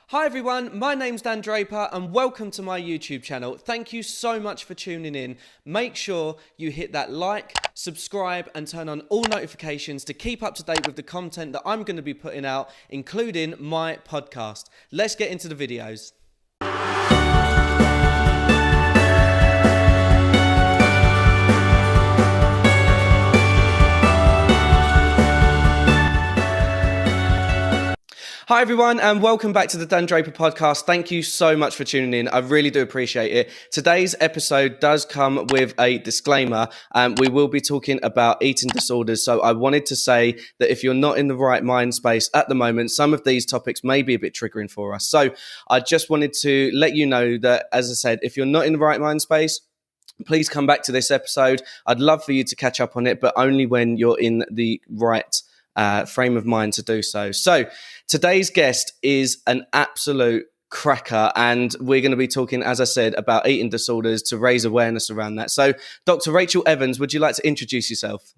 Hi everyone, my name's Dan Draper and welcome to my YouTube channel. Thank you so much for tuning in. Make sure you hit that like, subscribe and turn on all notifications to keep up to date with the content that I'm going to be putting out, including my podcast. Let's get into the videos. Hi everyone and welcome back to the Dan Draper podcast. Thank you so much for tuning in. I really do appreciate it. Today's episode does come with a disclaimer. We will be talking about eating disorders. So I wanted to say that if you're not in the right mind space at the moment, some of these topics may be a bit triggering for us. So I just wanted to let you know that, as I said, if you're not in the right mind space, please come back to this episode. I'd love for you to catch up on it, but only when you're in the right frame of mind to do so. So today's guest is an absolute cracker, and we're going to be talking, as I said, about eating disorders to raise awareness around that. So Dr. Rachel Evans, would you like to introduce yourself?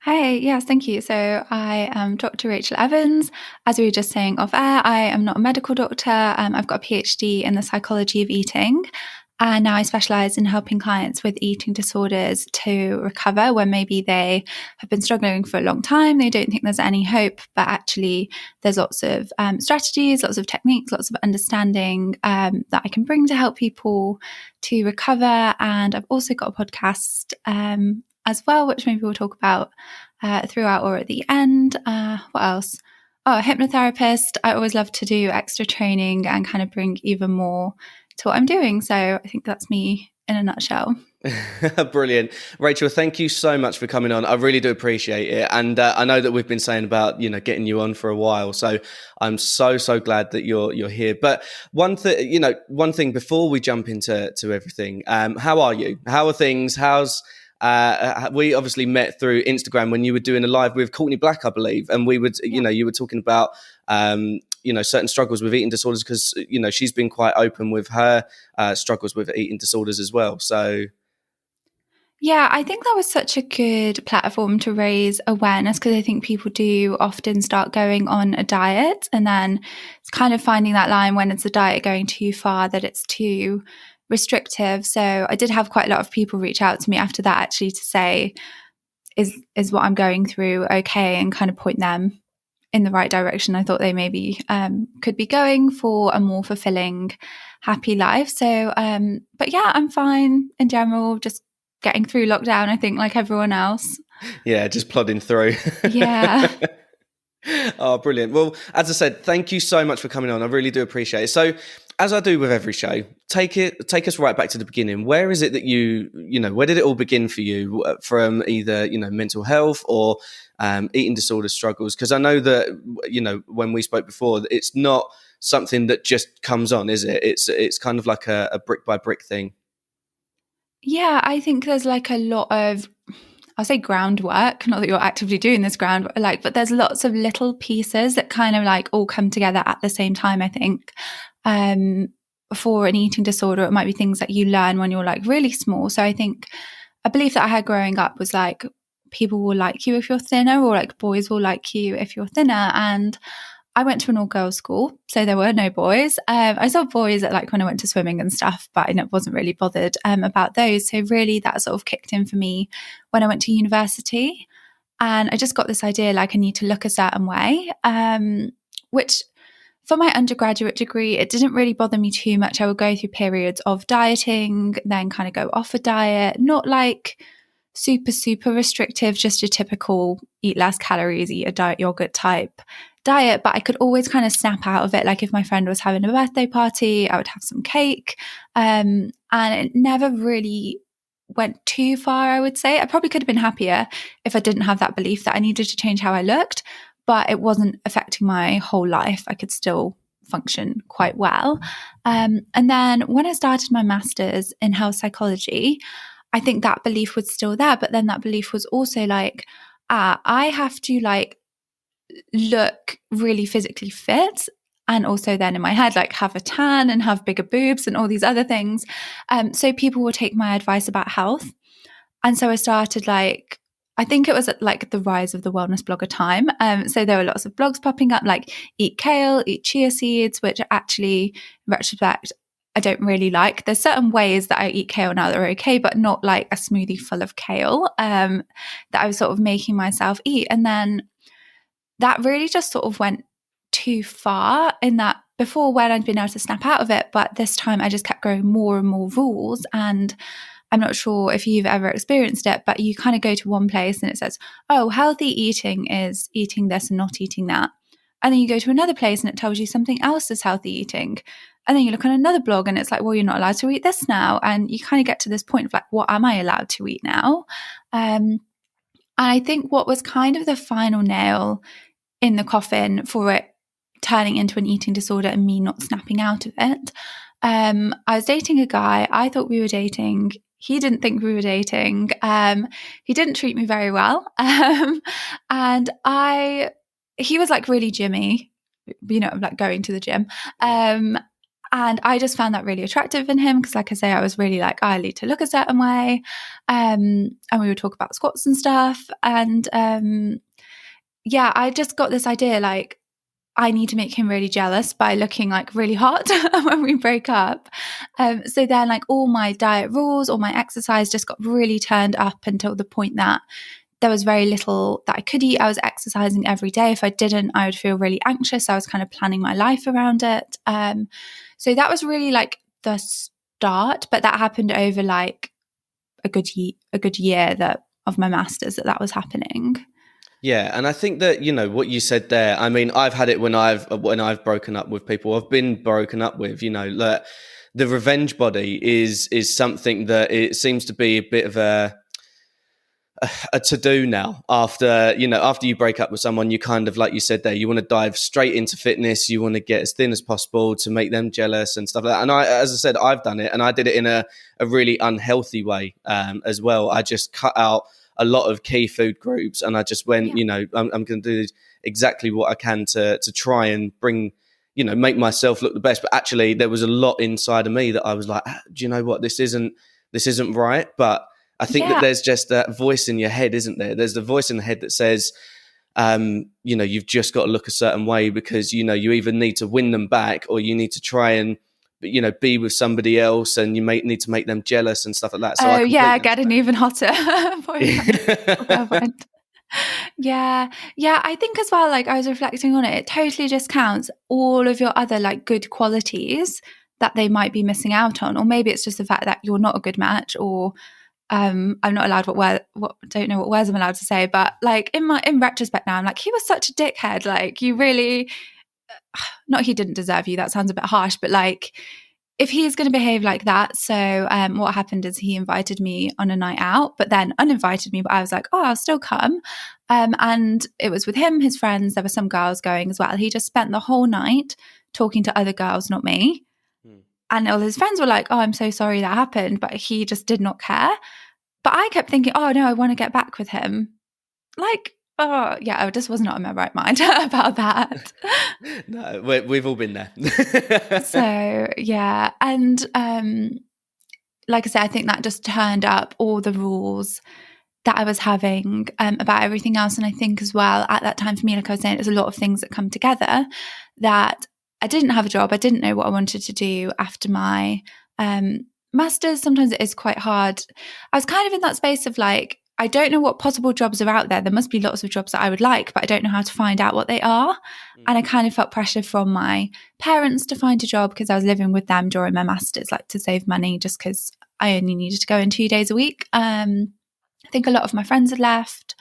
Hi, yes, thank you. So I am Dr. Rachel Evans. As we were just saying off air, I am not a medical doctor. I've got a PhD in the psychology of eating. And now I specialize in helping clients with eating disorders to recover when maybe they have been struggling for a long time. They don't think there's any hope, but actually there's lots of strategies, lots of techniques, lots of understanding that I can bring to help people to recover. And I've also got a podcast as well, which maybe we'll talk about throughout or at the end. What else? Oh, a hypnotherapist. I always love to do extra training and kind of bring even more to what I'm doing. So I think that's me in a nutshell. Brilliant. Rachel, thank you so much for coming on. I really do appreciate it. And I know that we've been saying about, getting you on for a while. So I'm so glad that you're here. But one thing before we jump into everything, how are you? How are things? We obviously met through Instagram when you were doing a live with Courtney Black, I believe. And we would, you were talking about, certain struggles with eating disorders because, she's been quite open with her struggles with eating disorders as well. So. Yeah, I think that was such a good platform to raise awareness because I think people do often start going on a diet and then it's kind of finding that line when it's a diet going too far that it's too restrictive. So I did have quite a lot of people reach out to me after that actually to say, is what I'm going through okay, and kind of point them in the right direction. I thought they maybe could be going for a more fulfilling, happy life. So, but yeah, I'm fine in general, just getting through lockdown, I think, like everyone else. Yeah, just plodding through. Yeah. Oh, brilliant. Well, as I said, thank you so much for coming on. I really do appreciate it. So, as I do with every show, take us right back to the beginning. Where is it that where did it all begin for you from either, mental health or eating disorder struggles? Because I know that, when we spoke before, it's not something that just comes on, is it? It's kind of like a brick by brick thing. Yeah, I think there's like a lot of, I'll say groundwork, not that you're actively doing this groundwork, but there's lots of little pieces that kind of like all come together at the same time, I think. For an eating disorder, it might be things that you learn when you're like really small. So I think a belief that I had growing up was like, people will like you if you're thinner, or like boys will like you if you're thinner. And I went to an all-girls school, so there were no boys. I saw boys at like when I went to swimming and stuff, but I wasn't really bothered about those. So really that sort of kicked in for me when I went to university. And I just got this idea like I need to look a certain way, which for my undergraduate degree, it didn't really bother me too much. I would go through periods of dieting, then kind of go off a diet, not like super restrictive, just your typical eat less calories, eat a diet yogurt type diet, but I could always kind of snap out of it. Like if my friend was having a birthday party, I would have some cake. And it never really went too far, I would say. I probably could have been happier if I didn't have that belief that I needed to change how I looked, but it wasn't affecting my whole life. I could still function quite well. And then when I started my master's in health psychology, I think that belief was still there, but then that belief was also like, I have to like look really physically fit, and also then in my head like have a tan and have bigger boobs and all these other things. So people will take my advice about health, and so I started like I think it was at like the rise of the wellness blogger time. So there were lots of blogs popping up like eat kale, eat chia seeds, which actually, in retrospect, I don't really like. There's certain ways that I eat kale now that are okay, but not like a smoothie full of kale that I was sort of making myself eat. And then that really just sort of went too far in that before when I'd been able to snap out of it, but this time I just kept growing more and more rules. And I'm not sure if you've ever experienced it, but you kind of go to one place and it says, oh, healthy eating is eating this and not eating that. And then you go to another place and it tells you something else is healthy eating. And then you look on another blog and it's like, well, you're not allowed to eat this now. And you kind of get to this point of like, what am I allowed to eat now? And I think what was kind of the final nail in the coffin for it turning into an eating disorder and me not snapping out of it. I was dating a guy. I thought we were dating. He didn't think we were dating. He didn't treat me very well. And he was like really gymmy, like going to the gym. And I just found that really attractive in him because, like I say, I was really like, I need to look a certain way. And we would talk about squats and stuff. And I just got this idea like, I need to make him really jealous by looking like really hot when we break up. So then like all my diet rules, all my exercise just got really turned up until the point that there was very little that I could eat. I was exercising every day. If I didn't, I would feel really anxious. I was kind of planning my life around it. So that was really like the start, but that happened over like a good year of my master's that was happening. Yeah, and I think that, what you said there, I mean, I've had it when I've broken up with people I've been broken up with, that the revenge body is something that it seems to be a bit of a to-do now after you break up with someone. You kind of, like you said there, you want to dive straight into fitness, you want to get as thin as possible to make them jealous and stuff like that. And as I said, I've done it, and I did it in a really unhealthy way as well. I just cut out a lot of key food groups, and I just went, I'm going to do exactly what I can to try and bring, make myself look the best. But actually, there was a lot inside of me that I was like, do you know what? This isn't right. But I think that there's just that voice in your head, isn't there? There's the voice in the head that says, you've just got to look a certain way because, you either need to win them back or you need to try and, be with somebody else, and you need to make them jealous and stuff like that. So get an even hotter boyfriend. Yeah. I think as well, like I was reflecting on it, it totally discounts all of your other like good qualities that they might be missing out on. Or maybe it's just the fact that you're not a good match, or I'm not allowed don't know what words I'm allowed to say, but like in retrospect now, I'm like, he was such a dickhead. Like you really, not he didn't deserve you. That sounds a bit harsh, but like if he's going to behave like that. So what happened is he invited me on a night out, but then uninvited me. But I was like, oh, I'll still come. And it was with him, his friends. There were some girls going as well. He just spent the whole night talking to other girls, not me. And all his friends were like, oh, I'm so sorry that happened. But he just did not care. But I kept thinking, oh, no, I want to get back with him. Like, oh, yeah, I just was not in my right mind about that. No, we've all been there. So, yeah. And like I said, I think that just turned up all the rules that I was having about everything else. And I think as well, at that time for me, like I was saying, there's a lot of things that come together that I didn't have a job. I didn't know what I wanted to do after my master's. Sometimes it is quite hard. I was kind of in that space of like, I don't know what possible jobs are out there. There must be lots of jobs that I would like, but I don't know how to find out what they are. And I kind of felt pressure from my parents to find a job because I was living with them during my master's, like to save money, just because I only needed to go in 2 days a week. I think a lot of my friends had left.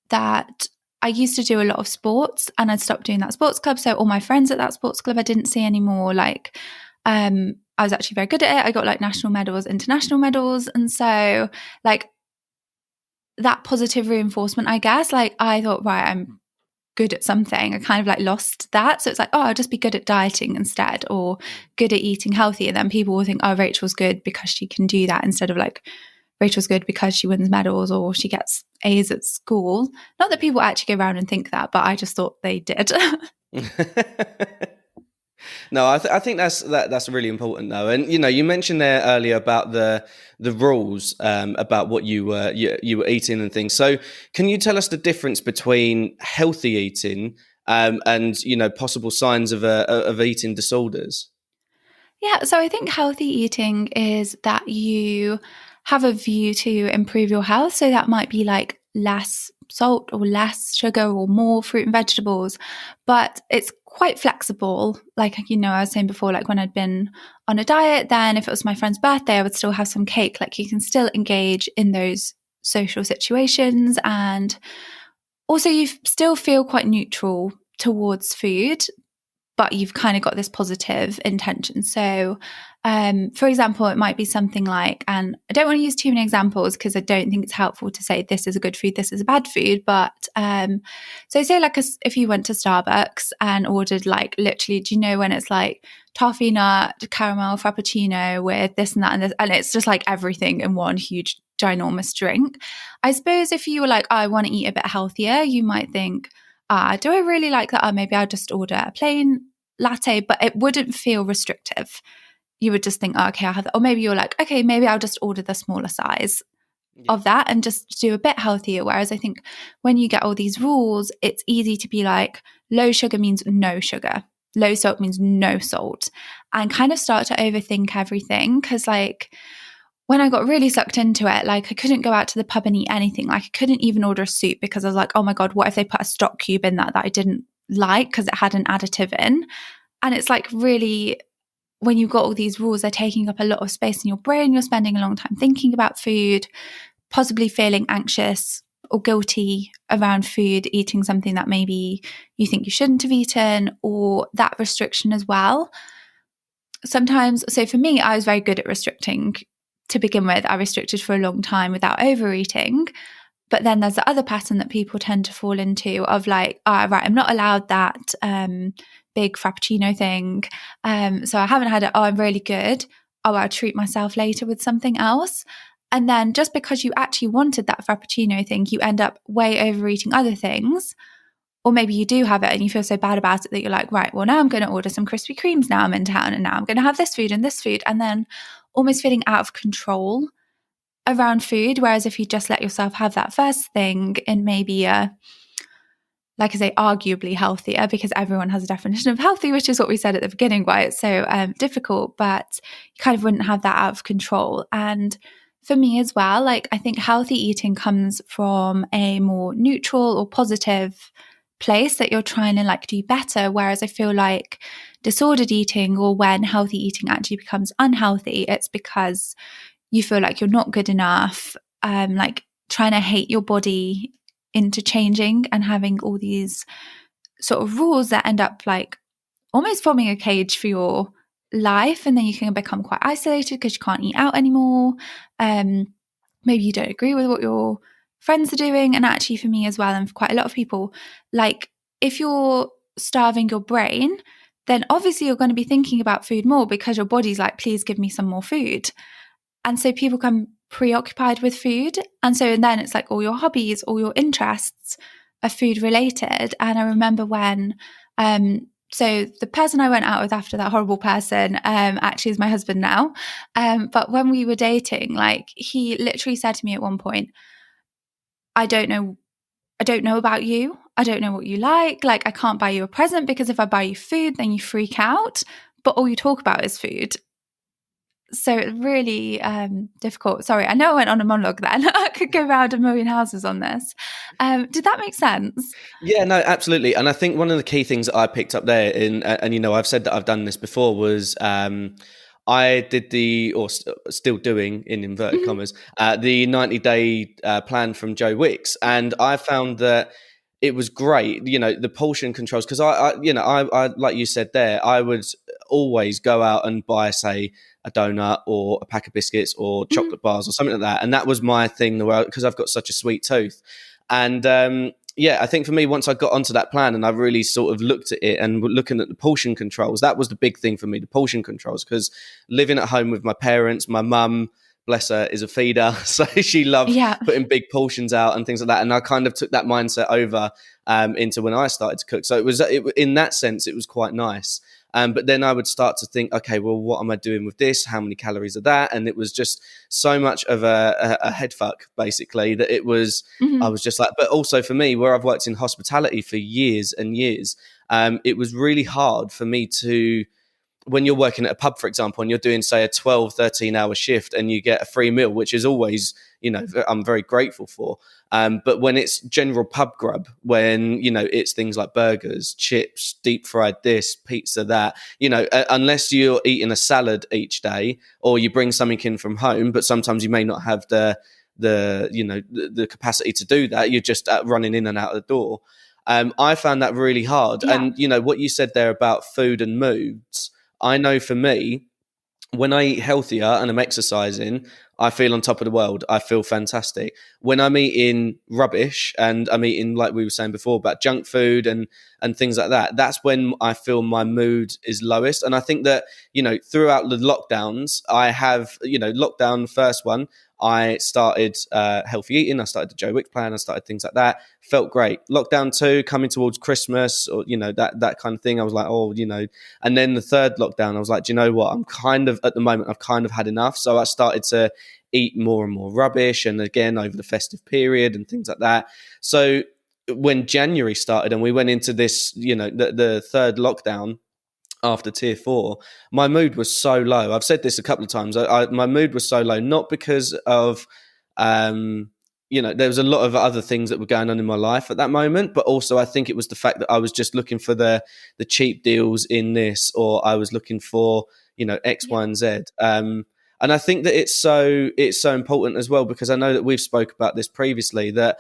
That I used to do a lot of sports, and I'd stopped doing that sports club. So all my friends at that sports club I didn't see anymore. Like I was actually very good at it. I got like national medals, international medals. And so like that positive reinforcement, I guess, like I thought, right, I'm good at something. I kind of like lost that. So it's like, oh, I'll just be good at dieting instead, or good at eating healthy. And then people will think, oh, Rachel's good because she can do that, instead of like, Rachel's good because she wins medals or she gets A's at school. Not that people actually go around and think that, but I just thought they did. No, I think that's really important though. And you mentioned there earlier about the rules about what you were eating and things. So can you tell us the difference between healthy eating and possible signs of eating disorders? Yeah, so I think healthy eating is that you have a view to improve your health. So that might be like less salt or less sugar or more fruit and vegetables, but it's quite flexible. Like, I was saying before, like when I'd been on a diet, then if it was my friend's birthday, I would still have some cake. Like you can still engage in those social situations. And also, you still feel quite neutral towards food, but you've kind of got this positive intention. So, for example, it might be something like, and I don't want to use too many examples because I don't think it's helpful to say this is a good food, this is a bad food. But so say like if you went to Starbucks and ordered like literally, do you know when it's like toffee nut, caramel frappuccino with this and that and this, and it's just like everything in one huge ginormous drink. I suppose if you were like, oh, I want to eat a bit healthier, you might think, do I really like that? Maybe I'll just order a plain latte, but it wouldn't feel restrictive. You would just think, oh, okay, I'll have that. Or maybe you're like, okay, maybe I'll just order the smaller size of that and just do a bit healthier. Whereas I think when you get all these rules, it's easy to be like, low sugar means no sugar. Low salt means no salt. And kind of start to overthink everything. Because like when I got really sucked into it, like I couldn't go out to the pub and eat anything. Like I couldn't even order a soup because I was like, oh my God, what if they put a stock cube in that I didn't like because it had an additive in? And it's like really, when you've got all these rules, they're taking up a lot of space in your brain. You're spending a long time thinking about food, possibly feeling anxious or guilty around food, eating something that maybe you think you shouldn't have eaten, or that restriction as well. Sometimes, so for me, I was very good at restricting to begin with. I restricted for a long time without overeating. But then there's the other pattern that people tend to fall into of like, right, I'm not allowed that big frappuccino thing. So I haven't had it. Oh, I'm really good. Oh, I'll treat myself later with something else. And then just because you actually wanted that frappuccino thing, you end up way overeating other things. Or maybe you do have it and you feel so bad about it that you're like, right, well, now I'm going to order some Krispy Kremes now I'm in town, and now I'm going to have this food and this food. And then almost feeling out of control around food. Whereas if you just let yourself have that first thing in maybe like I say, arguably healthier, because everyone has a definition of healthy, which is what we said at the beginning, why it's so difficult, but you kind of wouldn't have that out of control. And for me as well, like I think healthy eating comes from a more neutral or positive place that you're trying to like do better. Whereas I feel like disordered eating, or when healthy eating actually becomes unhealthy, it's because you feel like you're not good enough, like trying to hate your body into changing and having all these sort of rules that end up like almost forming a cage for your life. And then you can become quite isolated because you can't eat out anymore. Maybe you don't agree with what your friends are doing. And actually for me as well, and for quite a lot of people, like if you're starving your brain, then obviously you're going to be thinking about food more because your body's like, please give me some more food. And so people become preoccupied with food. And then it's like all your hobbies, all your interests are food related. And I remember when, so the person I went out with after that horrible person, actually is my husband now. But when we were dating, like he literally said to me at one point, I don't know about you. I don't know what you like. Like I can't buy you a present because if I buy you food, then you freak out. But all you talk about is food. So really difficult. Sorry, I know I went on a monologue then. I could go around a million houses on this. Did that make sense? Yeah, no, absolutely. And I think one of the key things that I picked up there, and I've said that I've done this before, was I did still doing, in inverted commas, the 90-day plan from Joe Wicks. And I found that it was great, the portion controls, because I like you said there, I would always go out and buy, say, a donut or a pack of biscuits or chocolate bars or something like that. And that was my thing, because I've got such a sweet tooth. And I think for me, once I got onto that plan and I really sort of looked at it and looking at the portion controls, that was the big thing for me, the portion controls, because living at home with my parents, my mum, bless her, is a feeder. So she loved putting big portions out and things like that. And I kind of took that mindset over into when I started to cook. So in that sense, it was quite nice. But then I would start to think, okay, well, what am I doing with this? How many calories are that? And it was just so much of a head fuck, basically, that I was just like, but also for me, where I've worked in hospitality for years and years, it was really hard for me to, when you're working at a pub, for example, and you're doing, say, a 12, 13-hour shift and you get a free meal, which is always, I'm very grateful for. But when it's general pub grub, when, it's things like burgers, chips, deep fried this, pizza, that, unless you're eating a salad each day or you bring something in from home, but sometimes you may not have the capacity to do that. You're just running in and out of the door. I found that really hard. Yeah. And, what you said there about food and moods, I know for me, when I eat healthier and I'm exercising, I feel on top of the world. I feel fantastic. When I'm eating rubbish and I'm eating, like we were saying before, about junk food and things like that, that's when I feel my mood is lowest. And I think that, throughout the lockdowns, I have, lockdown first one, I started healthy eating. I started the Joe Wicks plan. I started things like that. Felt great. Lockdown 2, coming towards Christmas, or that kind of thing. I was like, and then the third lockdown, I was like, do you know what? I'm kind of, at the moment, I've kind of had enough. So I started to eat more and more rubbish, and again over the festive period and things like that. So when January started and we went into this, the third lockdown after tier 4, my mood was so low. I've said this a couple of times. My mood was so low, not because of, there was a lot of other things that were going on in my life at that moment, but also I think it was the fact that I was just looking for the cheap deals in this, or I was looking for, X, Y, and Z. And I think that it's so important as well, because I know that we've spoke about this previously, that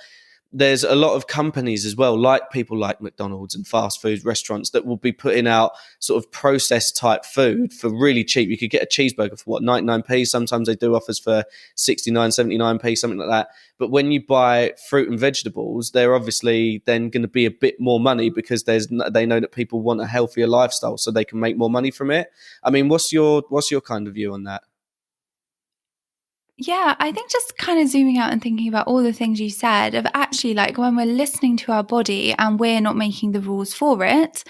there's a lot of companies as well, like people like McDonald's and fast food restaurants, that will be putting out sort of processed type food for really cheap. You could get a cheeseburger for 99p. Sometimes they do offers for 69, 79p, something like that. But when you buy fruit and vegetables, they're obviously then going to be a bit more money, because they know that people want a healthier lifestyle, so they can make more money from it. I mean, what's your kind of view on that? Yeah, I think just kind of zooming out and thinking about all the things you said, of actually, like, when we're listening to our body and we're not making the rules for it,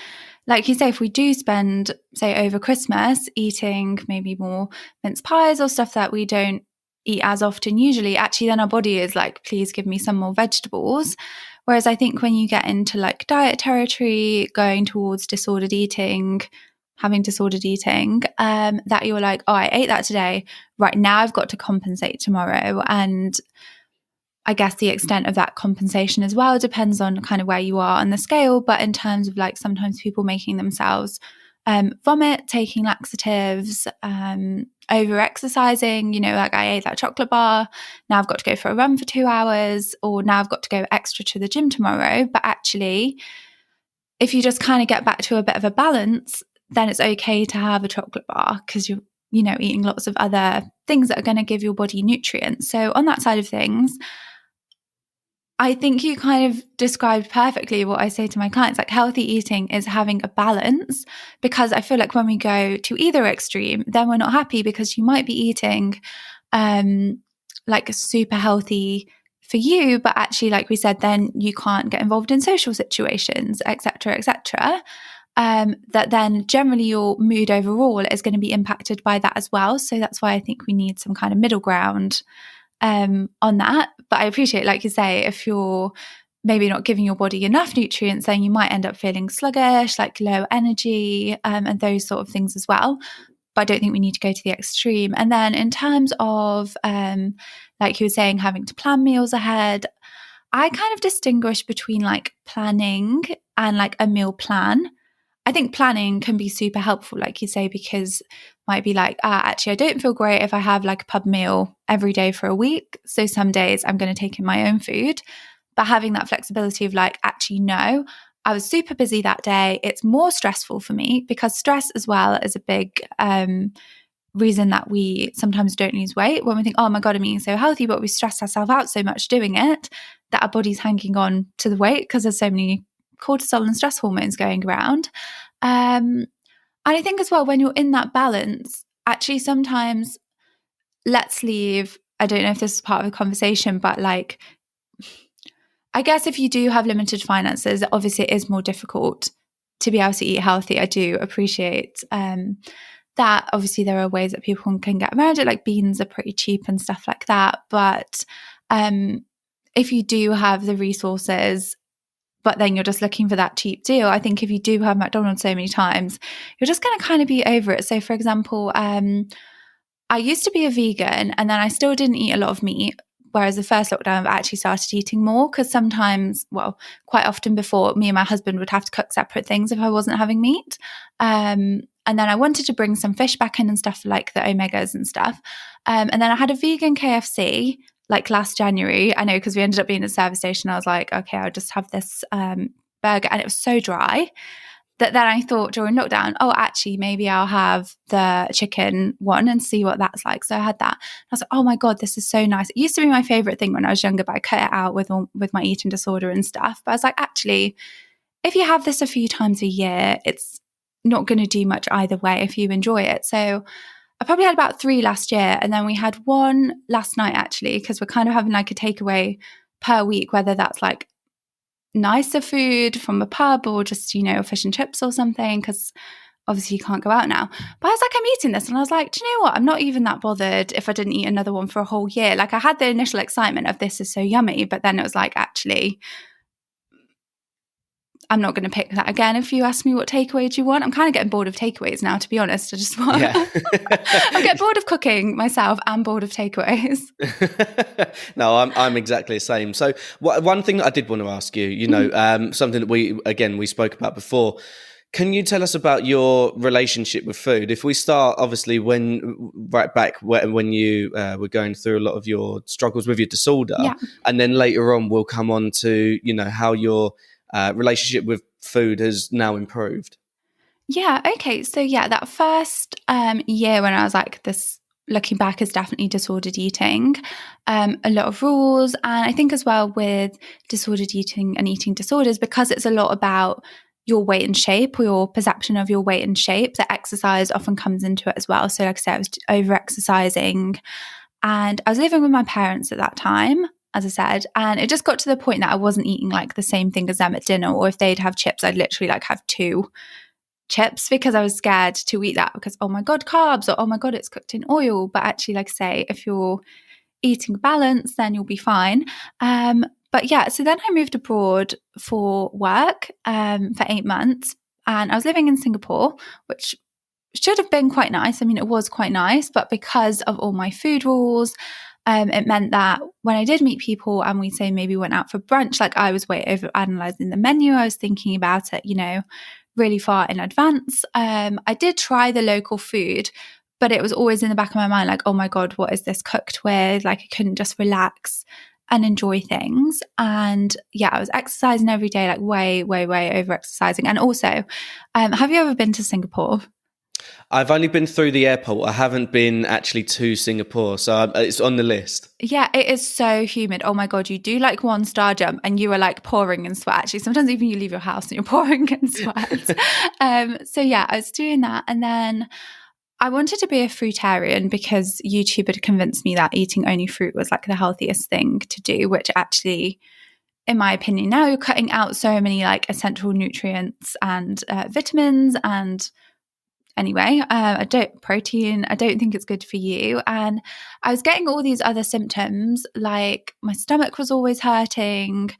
like you say, if we do spend, say, over Christmas eating maybe more mince pies or stuff that we don't eat as often usually, actually then our body is like, please give me some more vegetables. Whereas I think when you get into like diet territory, going towards disordered eating, having disordered eating, that you're like, oh, I ate that today. Right now I've got to compensate tomorrow. And I guess the extent of that compensation as well depends on kind of where you are on the scale. But in terms of like sometimes people making themselves vomit, taking laxatives, over exercising, like I ate that chocolate bar, now I've got to go for a run for 2 hours, or now I've got to go extra to the gym tomorrow. But actually, if you just kind of get back to a bit of a balance, then it's okay to have a chocolate bar, because you're, eating lots of other things that are going to give your body nutrients. So on that side of things, I think you kind of described perfectly what I say to my clients. Like, healthy eating is having a balance, because I feel like when we go to either extreme, then we're not happy, because you might be eating like super healthy for you, but actually, like we said, then you can't get involved in social situations, etc., etc. That then generally your mood overall is going to be impacted by that as well. So that's why I think we need some kind of middle ground on that. But I appreciate, like you say, if you're maybe not giving your body enough nutrients, then you might end up feeling sluggish, like low energy, and those sort of things as well. But I don't think we need to go to the extreme. And then in terms of, like you were saying, having to plan meals ahead, I kind of distinguish between like planning and like a meal plan. I think planning can be super helpful, like you say, because might be like, actually, I don't feel great if I have like a pub meal every day for a week. So some days I'm going to take in my own food. But having that flexibility of like, actually, no, I was super busy that day. It's more stressful for me, because stress as well is a big reason that we sometimes don't lose weight. When we think, oh my God, I'm eating so healthy, but we stress ourselves out so much doing it that our body's hanging on to the weight, because there's so many cortisol and stress hormones going around. And I think as well, when you're in that balance, actually sometimes, let's leave, I don't know if this is part of the conversation, but like, I guess if you do have limited finances, obviously it is more difficult to be able to eat healthy, I do appreciate that. Obviously, there are ways that people can get around it, like beans are pretty cheap and stuff like that. But if you do have the resources, but then you're just looking for that cheap deal, I think if you do have McDonald's so many times, you're just going to kind of be over it. So, for example, I used to be a vegan and then I still didn't eat a lot of meat. Whereas the first lockdown, I've actually started eating more because sometimes, well, quite often before, me and my husband would have to cook separate things if I wasn't having meat. And then I wanted to bring some fish back in and stuff like the omegas and stuff. And then I had a vegan KFC like last January. I know because we ended up being at a service station. I was like, okay, I'll just have this burger. And it was so dry that then I thought during lockdown, oh, actually, maybe I'll have the chicken one and see what that's like. So I had that. I was like, oh my God, this is so nice. It used to be my favorite thing when I was younger, but I cut it out with my eating disorder and stuff. But I was like, actually, if you have this a few times a year, it's not going to do much either way if you enjoy it. So I probably had about 3 last year. And then we had one last night, actually, because we're kind of having like a takeaway per week, whether that's like nicer food from a pub or just, fish and chips or something, because obviously you can't go out now. But I was like, I'm eating this. And I was like, do you know what? I'm not even that bothered if I didn't eat another one for a whole year. Like I had the initial excitement of this is so yummy, but then it was like, actually, I'm not going to pick that again. If you ask me what takeaway do you want, I'm kind of getting bored of takeaways now, to be honest. I just want, I get bored of cooking myself and bored of takeaways. No, I'm exactly the same. So one thing that I did want to ask you, something that we spoke about before. Can you tell us about your relationship with food? If we start, obviously, when you were going through a lot of your struggles with your disorder, and then later on we'll come on to, how your relationship with food has now improved. Yeah. Okay. So that first year when I was like this, looking back, is definitely disordered eating. A lot of rules, and I think as well with disordered eating and eating disorders, because it's a lot about your weight and shape, or your perception of your weight and shape, that exercise often comes into it as well. So like I said, I was over exercising, and I was living with my parents at that time, as I said, and it just got to the point that I wasn't eating like the same thing as them at dinner, or if they'd have chips, I'd literally like have 2 chips because I was scared to eat that because, oh my God, carbs, or oh my God, it's cooked in oil. But actually, like I say, if you're eating balance, then you'll be fine. But so then I moved abroad for work for 8 months, and I was living in Singapore, which should have been quite nice. I mean, it was quite nice, but because of all my food rules, it meant that when I did meet people and we'd say maybe went out for brunch, like I was way over analyzing the menu. I was thinking about it, really far in advance. I did try the local food, but it was always in the back of my mind, like, oh my God, what is this cooked with? Like I couldn't just relax and enjoy things. And I was exercising every day, like way, way, way over exercising. And also, have you ever been to Singapore? I've only been through the airport. I haven't been actually to Singapore, so it's on the list. Yeah, it is so humid. Oh my God, you do like 1-star jump and you are like pouring in sweat. Actually, sometimes even you leave your house and you're pouring in sweat. I was doing that. And then I wanted to be a fruitarian because YouTube had convinced me that eating only fruit was like the healthiest thing to do, which actually, in my opinion, now you're cutting out so many like essential nutrients and vitamins and anyway, protein, I don't think it's good for you. And I was getting all these other symptoms, like my stomach was always hurting.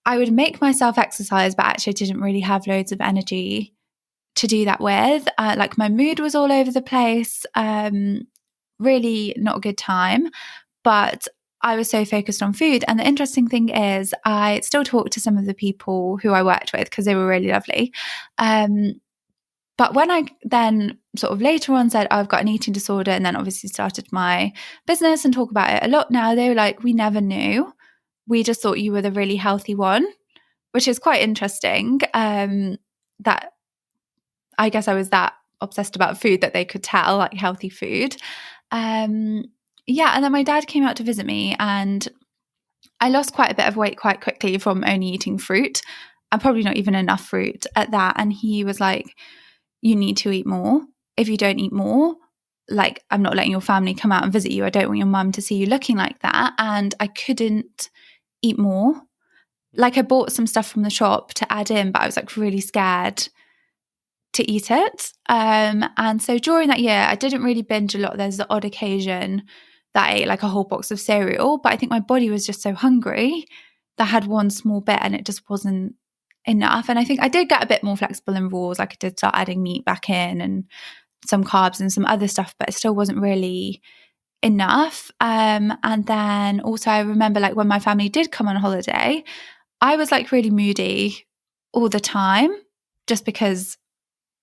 I would make myself exercise, but actually I didn't really have loads of energy to do that with. Like my mood was all over the place. Really not a good time. But I was so focused on food. And the interesting thing is I still talk to some of the people who I worked with because they were really lovely. But when I then sort of later on said, I've got an eating disorder, and then obviously started my business and talk about it a lot now, they were like, we never knew. We just thought you were the really healthy one, which is quite interesting. That I guess I was that obsessed about food that they could tell, like healthy food. And then my dad came out to visit me, and I lost quite a bit of weight quite quickly from only eating fruit, and probably not even enough fruit at that. And he was like, you need to eat more. If you don't eat more, like I'm not letting your family come out and visit you. I don't want your mum to see you looking like that. And I couldn't eat more. Like I bought some stuff from the shop to add in, but I was like really scared to eat it. And so during that year, I didn't really binge a lot. There's the odd occasion that I ate like a whole box of cereal, but I think my body was just so hungry that I had one small bit and it just wasn't enough. And I think I did get a bit more flexible in rules. Like I did start adding meat back in and some carbs and some other stuff, but it still wasn't really enough. And then also I remember like when my family did come on holiday, I was like really moody all the time just because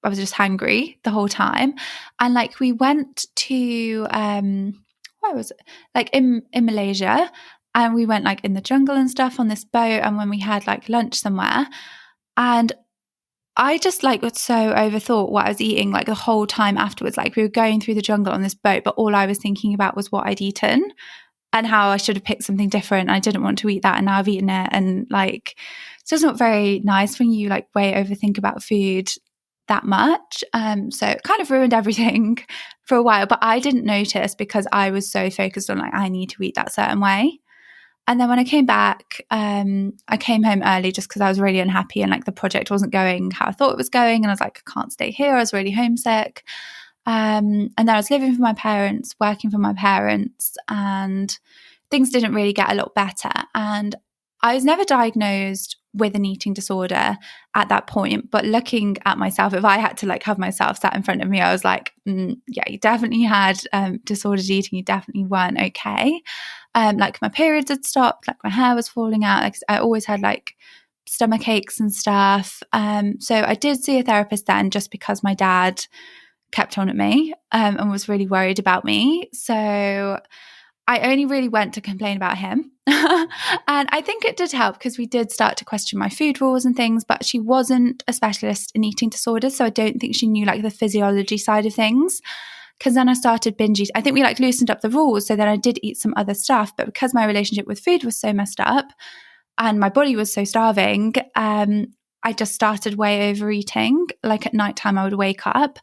I was just hungry the whole time. And like we went to where was it? Like in Malaysia, and we went like in the jungle and stuff on this boat, and when we had like lunch somewhere, and I just like was so overthought what I was eating like the whole time afterwards. Like we were going through the jungle on this boat, but all I was thinking about was what I'd eaten and how I should have picked something different. I didn't want to eat that and now I've eaten it. And like, it's just not very nice when you like way overthink about food that much. So it kind of ruined everything for a while, but I didn't notice because I was so focused on like, I need to eat that certain way. And then when I came back, I came home early just because I was really unhappy and like the project wasn't going how I thought it was going. And I was like, I can't stay here. I was really homesick. And then I was living for my parents, working for my parents, and things didn't really get a lot better. And I was never diagnosed with an eating disorder at that point. But looking at myself, if I had to like have myself sat in front of me, I was like, yeah, you definitely had disordered eating. You definitely weren't okay. Like my periods had stopped, like my hair was falling out. Like I always had like stomach aches and stuff. So I did see a therapist then just because my dad kept on at me and was really worried about me. So I only really went to complain about him. And I think it did help because we did start to question my food rules and things, but she wasn't a specialist in eating disorders. So I don't think she knew like the physiology side of things. Because then I started binge eating. I think we like loosened up the rules. So then I did eat some other stuff. But because my relationship with food was so messed up and my body was so starving, I just started way overeating. Like at nighttime, I would wake up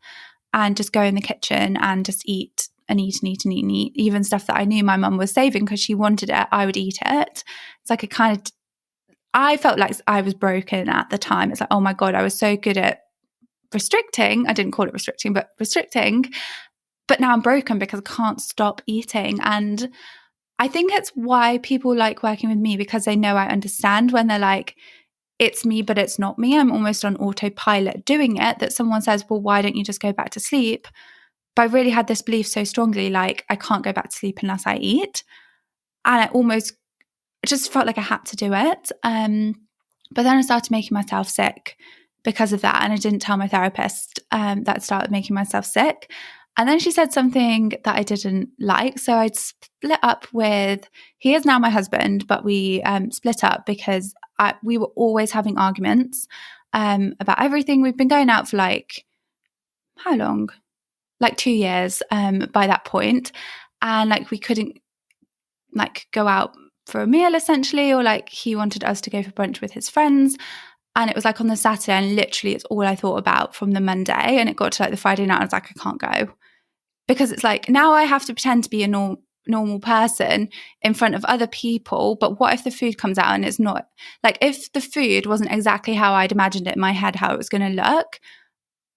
and just go in the kitchen and just eat and eat and eat and eat and eat. Even stuff that I knew my mum was saving because she wanted it, I would eat it. It's like I felt like I was broken at the time. It's like, oh my God, I was so good at restricting. I didn't call it restricting, but restricting. But now I'm broken because I can't stop eating. And I think it's why people like working with me, because they know I understand when they're like, it's me, but it's not me. I'm almost on autopilot doing it, that someone says, well, why don't you just go back to sleep? But I really had this belief so strongly, like I can't go back to sleep unless I eat. And it just felt like I had to do it. But then I started making myself sick because of that. And I didn't tell my therapist that I started making myself sick. And then she said something that I didn't like. So I'd split up he is now my husband, but we split up because we were always having arguments about everything. We've been going out for like, how long? Like 2 years by that point. And like we couldn't like go out for a meal essentially, or like he wanted us to go for brunch with his friends. And it was like on the Saturday, and literally it's all I thought about from the Monday. And it got to like the Friday night, and I was like, I can't go. Because it's like, now I have to pretend to be a normal person in front of other people. But what if the food comes out and it's not? Like, if the food wasn't exactly how I'd imagined it in my head, how it was going to look,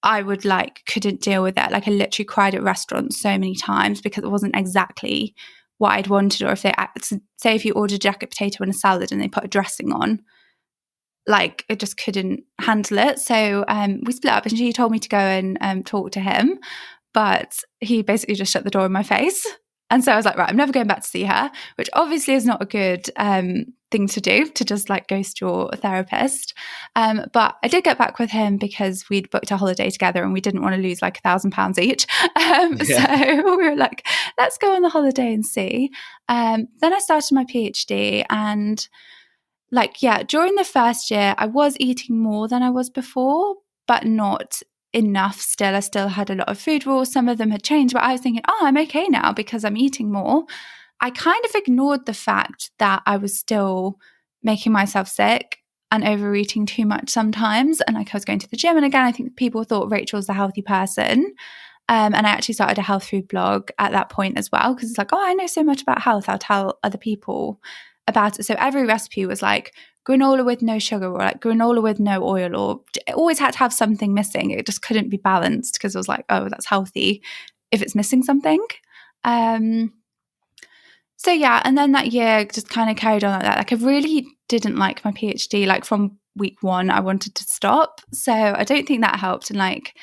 I would couldn't deal with that. Like, I literally cried at restaurants so many times because it wasn't exactly what I'd wanted. Or if say if you ordered a jacket potato and a salad and they put a dressing on, like, I just couldn't handle it. So we split up, and she told me to go and talk to him. But he basically just shut the door in my face. And so I was like, right, I'm never going back to see her, which obviously is not a good thing to do, to just like ghost your therapist. But I did get back with him because we'd booked a holiday together and we didn't want to lose like £1,000 each. So we were like, let's go on the holiday and see. Then I started my PhD, and during the first year, I was eating more than I was before, but not enough still. I still had a lot of food rules. Some of them had changed, but I was thinking, I'm okay now because I'm eating more. I kind of ignored the fact that I was still making myself sick and overeating too much sometimes. And like, I was going to the gym. And again, I think people thought Rachel's the healthy person. And I actually started a health food blog at that point as well, because it's like, I know so much about health. I'll tell other people about it. So every recipe was like granola with no sugar or like granola with no oil, or it always had to have something missing. It just couldn't be balanced because it was like, oh, that's healthy if it's missing something. So yeah, and then that year just kind of carried on like that. Like I really didn't like my PhD. Like from week one, I wanted to stop. So I don't think that helped. And like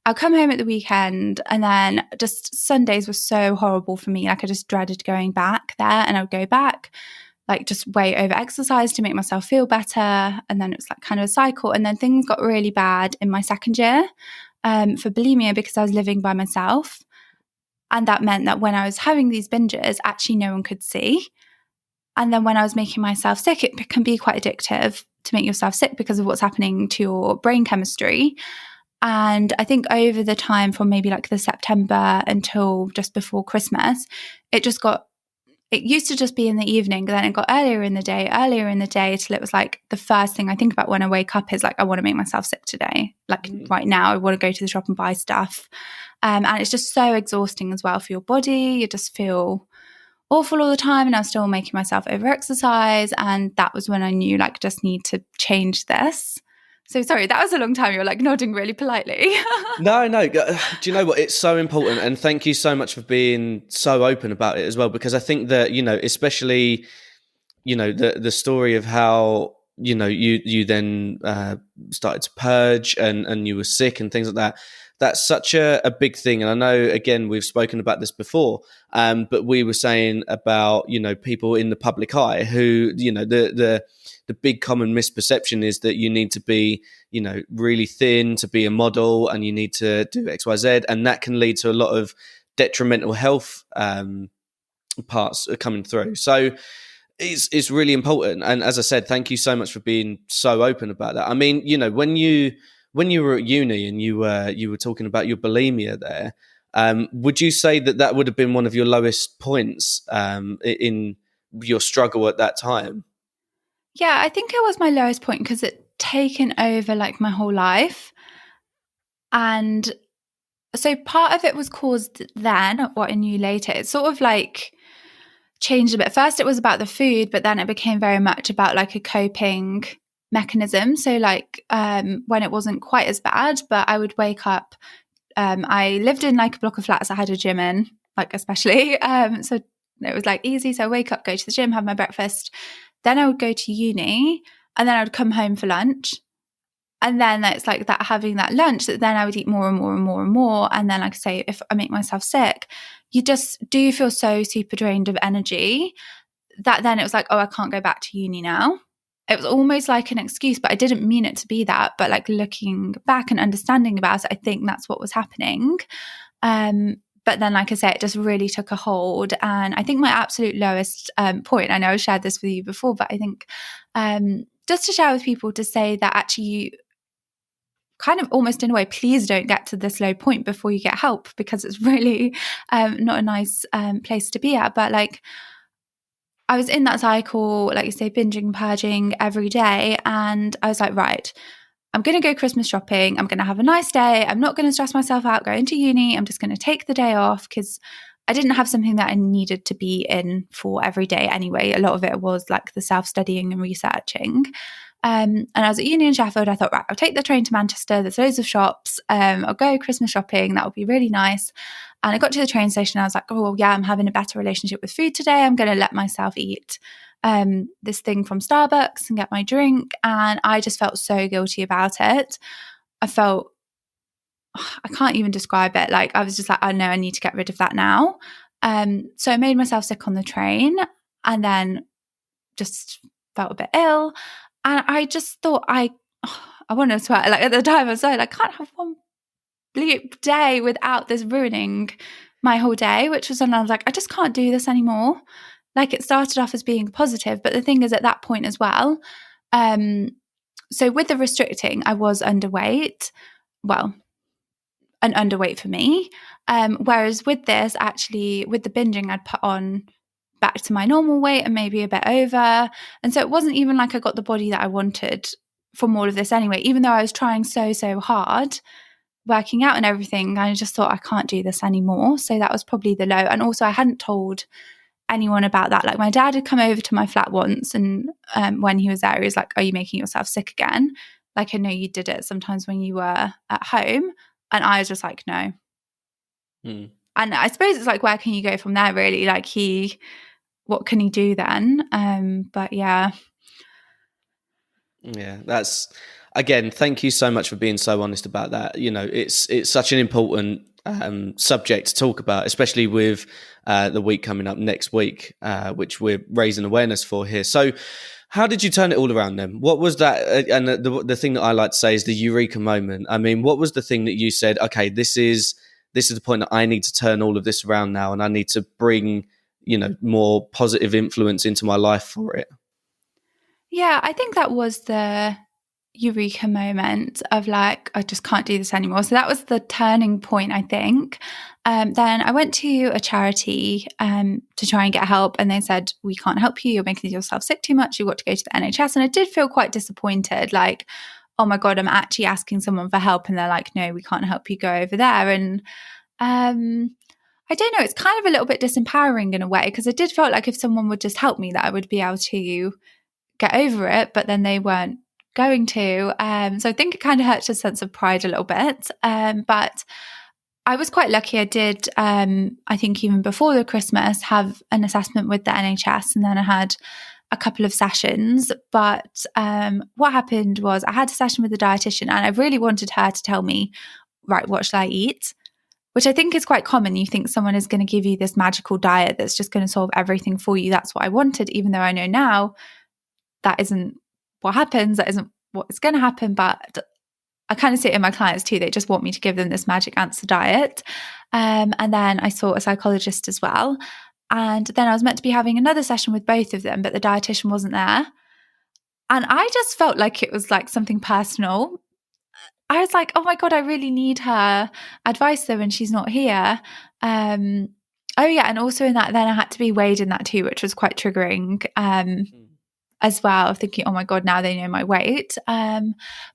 I'll come home at the weekend, and then just Sundays were so horrible for me. Like I just dreaded going back there, and I would go back, like just way over exercise to make myself feel better. And then it was like kind of a cycle. And then things got really bad in my second year for bulimia because I was living by myself. And that meant that when I was having these binges, actually no one could see. And then when I was making myself sick, it can be quite addictive to make yourself sick because of what's happening to your brain chemistry. And I think over the time from maybe like the September until just before Christmas, it used to just be in the evening, then it got earlier in the day till it was like the first thing I think about when I wake up is like, I want to make myself sick today. Like right now, I want to go to the shop and buy stuff. And it's just so exhausting as well for your body. You just feel awful all the time. And I was still making myself over-exercise. And that was when I knew like, just need to change this. So sorry, that was a long time. You're like nodding really politely. No. Do you know what? It's so important. And thank you so much for being so open about it as well. Because I think that, especially, the story of how, you then started to purge and you were sick and things like that. That's such a big thing. And I know, again, we've spoken about this before, but we were saying about, people in the public eye who, the big common misperception is that you need to be, really thin to be a model and you need to do X, Y, Z. And that can lead to a lot of detrimental health parts coming through. So it's really important. And as I said, thank you so much for being so open about that. I mean, when you were at uni and you were talking about your bulimia there, would you say that would have been one of your lowest points in your struggle at that time? Yeah, I think it was my lowest point because it taken over like my whole life. And so part of it was caused then, what I knew later. It sort of like changed a bit. First, it was about the food, but then it became very much about like a coping mechanism. So like when it wasn't quite as bad, but I would wake up. I lived in like a block of flats. I had a gym in, like especially. So it was like easy. So I wake up, go to the gym, have my breakfast. Then I would go to uni, and then I would come home for lunch. And then it's like that, having that lunch, that then I would eat more and more and more and more. And then, like I say, if I make myself sick, you just do feel so super drained of energy that then it was like, oh, I can't go back to uni now. It was almost like an excuse, but I didn't mean it to be that. But like looking back and understanding about it, I think that's what was happening. But then, like I said, it just really took a hold. And I think my absolute lowest point, I know I shared this with you before, but I think just to share with people, to say that actually you kind of almost in a way, please don't get to this low point before you get help, because it's really not a nice place to be at. But like I was in that cycle, like you say, binging, purging every day. And I was like, right, I'm going to go Christmas shopping. I'm going to have a nice day. I'm not going to stress myself out going to uni. I'm just going to take the day off because I didn't have something that I needed to be in for every day anyway. A lot of it was like the self-studying and researching. And I was at uni in Sheffield. I thought, right, I'll take the train to Manchester. There's loads of shops. I'll go Christmas shopping. That would be really nice. And I got to the train station. I was like, oh, well, yeah, I'm having a better relationship with food today. I'm going to let myself eat this thing from Starbucks and get my drink. And I just felt so guilty about it. I can't even describe it. Like I was just like, I know I need to get rid of that now. So I made myself sick on the train and then just felt a bit ill. And I just thought I want to swear. Like at the time I was like, I can't have one bleep day without this ruining my whole day, which was when I was like, I just can't do this anymore. Like it started off as being positive, but the thing is at that point as well, so with the restricting, I was underweight. Well, an underweight for me. Whereas with this, actually, with the binging, I'd put on back to my normal weight and maybe a bit over. And so it wasn't even like I got the body that I wanted from all of this anyway, even though I was trying so hard, working out and everything. I just thought I can't do this anymore. So that was probably the low. And also I hadn't told anyone about that. Like my dad had come over to my flat once, and when he was there, he was like, "Are you making yourself sick again? Like, I know you did it sometimes when you were at home." And I was just like, no. Mm. And I suppose it's like, where can you go from there, really? Like what can he do then? But yeah. Yeah, that's, again, thank you so much for being so honest about that. You know, it's such an important subject to talk about, especially with the week coming up next week, which we're raising awareness for here. So how did you turn it all around then? What was that? And the thing that I like to say is the eureka moment. I mean, what was the thing that you said, okay, this is the point that I need to turn all of this around now, and I need to bring, more positive influence into my life for it? Yeah, I think that was the eureka moment of like, I just can't do this anymore. So that was the turning point, I think. Then I went to a charity to try and get help, and they said, we can't help you. You're making yourself sick too much. You've got to go to the NHS. And I did feel quite disappointed, like, oh my God, I'm actually asking someone for help. And they're like, no, we can't help you, go over there. And I don't know, it's kind of a little bit disempowering in a way, because I did feel like if someone would just help me, that I would be able to get over it, but then they weren't going to. So I think it kind of hurts a sense of pride a little bit. But I was quite lucky. I did, I think even before the Christmas, have an assessment with the NHS, and then I had a couple of sessions. But what happened was I had a session with the dietitian, and I really wanted her to tell me, right, what should I eat? Which I think is quite common. You think someone is going to give you this magical diet that's just going to solve everything for you. That's what I wanted, even though I know now that isn't what happens. That isn't what is going to happen. But I kind of see it in my clients too. They just want me to give them this magic answer diet. And then I saw a psychologist as well. And then I was meant to be having another session with both of them, but the dietitian wasn't there. And I just felt like it was like something personal. I was like, oh my God, I really need her advice though, and she's not here. Oh yeah, and also in that, then I had to be weighed in that too, which was quite triggering. As well, thinking, oh my God, now they know my weight.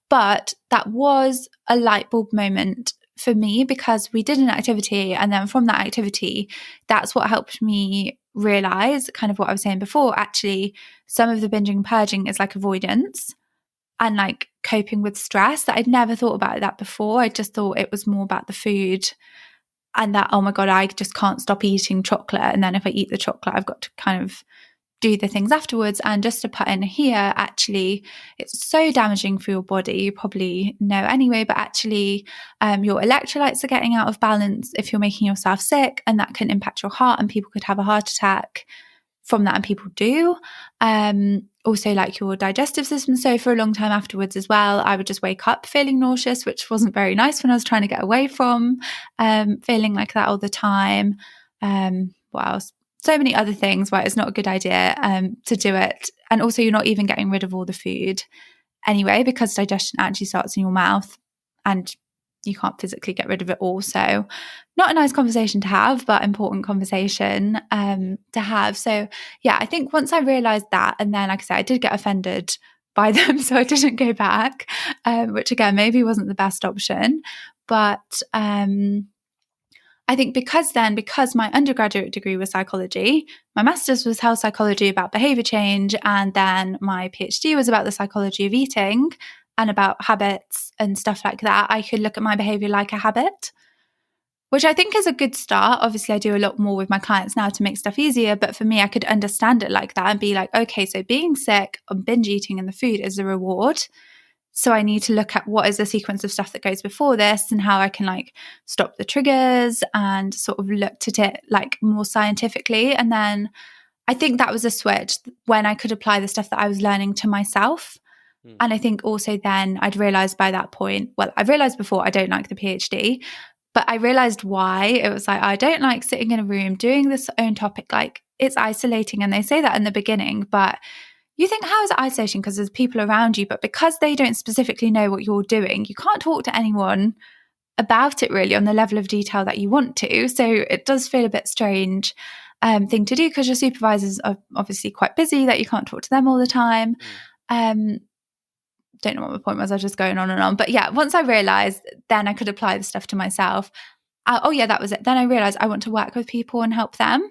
But that was a light bulb moment for me, because we did an activity, and then from that activity, that's what helped me realize kind of what I was saying before. Actually, some of the binging and purging is like avoidance and like coping with stress, that I'd never thought about that before. I just thought it was more about the food, and that, oh my God, I just can't stop eating chocolate. And then if I eat the chocolate, I've got to kind of do the things afterwards. And just to put in here, actually, it's so damaging for your body. You probably know anyway, but actually your electrolytes are getting out of balance if you're making yourself sick, and that can impact your heart, and people could have a heart attack from that, and people do. Also like your digestive system. So for a long time afterwards as well, I would just wake up feeling nauseous, which wasn't very nice when I was trying to get away from feeling like that all the time. What else? So many other things why it's not a good idea to do it. And also you're not even getting rid of all the food anyway, because digestion actually starts in your mouth and you can't physically get rid of it all. So not a nice conversation to have, but important conversation to have. So yeah, I think once I realized that, and then like I said, I did get offended by them, so I didn't go back, which again, maybe wasn't the best option. But I think because my undergraduate degree was psychology, my master's was health psychology about behavior change, and then my PhD was about the psychology of eating and about habits and stuff like that, I could look at my behavior like a habit, which I think is a good start. Obviously, I do a lot more with my clients now to make stuff easier, but for me, I could understand it like that and be like, okay, so being sick and binge eating and the food is a reward. So I need to look at what is the sequence of stuff that goes before this, and how I can like stop the triggers and sort of looked at it like more scientifically. And then I think that was a switch when I could apply the stuff that I was learning to myself. And I think also then I'd realized by that point, well, I realized before I don't like the PhD, but I realized why. It was like, I don't like sitting in a room doing this own topic. Like it's isolating. And they say that in the beginning, but you think, how is it isolating? Because there's people around you, but because they don't specifically know what you're doing, you can't talk to anyone about it really on the level of detail that you want to. So it does feel a bit strange thing to do, because your supervisors are obviously quite busy, that you can't talk to them all the time. Don't know what my point was. I was just going on and on. But yeah, once I realized, then I could apply the stuff to myself. Oh yeah, that was it. Then I realized I want to work with people and help them.